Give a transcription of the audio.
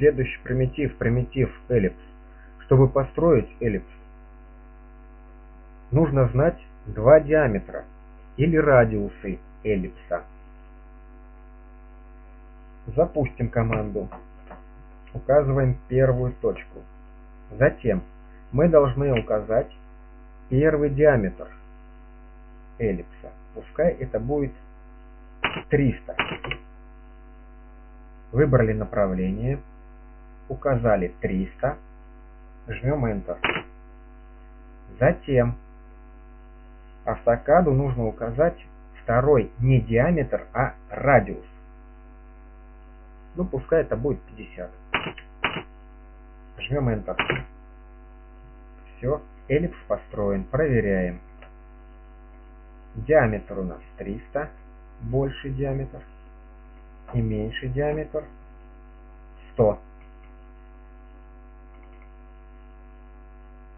Следующий примитив эллипс. Чтобы построить эллипс, нужно знать два диаметра или радиусы эллипса. Запустим команду. Указываем первую точку. Затем мы должны указать первый диаметр эллипса. Пускай это будет 300. Выбрали направление, указали 300, жмем Enter. Затем автокаду нужно указать второй не диаметр, а радиус. Ну, пускай это будет 50. Жмем Enter. Все, эллипс построен. Проверяем. Диаметр у нас 300, больший диаметр, и меньший диаметр 100.